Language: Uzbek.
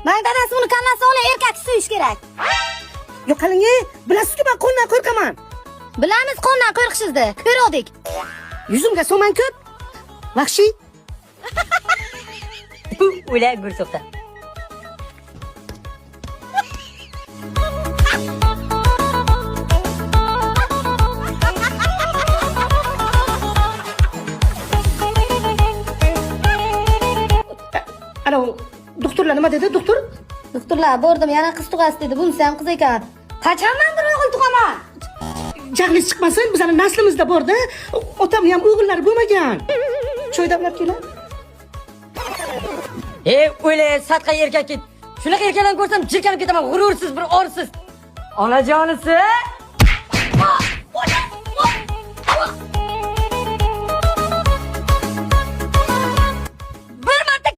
Men dadasi uni kallasi olib erkak suyish kerak. Yo'q qalingi, bilasizki men qo'ldan qo'rqaman. Bilamiz qo'ldan qo'rqishingizni, ko'rdik. Yuzimga so'man ko'p. Vahshiy. O'la Gulso'xta. Ana doktorlar nima dedi, doktor? Doktorlar bordim, yana qiz tug'asiz dedi. Bunisi ham qiz ekan. Qachondandir o'g'il tug'aman. Jahlingiz chiqmasin, bizning naslimizda bor-da. Otam ham o'g'illari bo'lmagan. Choy damlab keling. O'la satqa erkak ket. Shunaqa erkaklarni ko'rsam jirkanib ketaman, g'urursiz bir orsiz. Onajonisi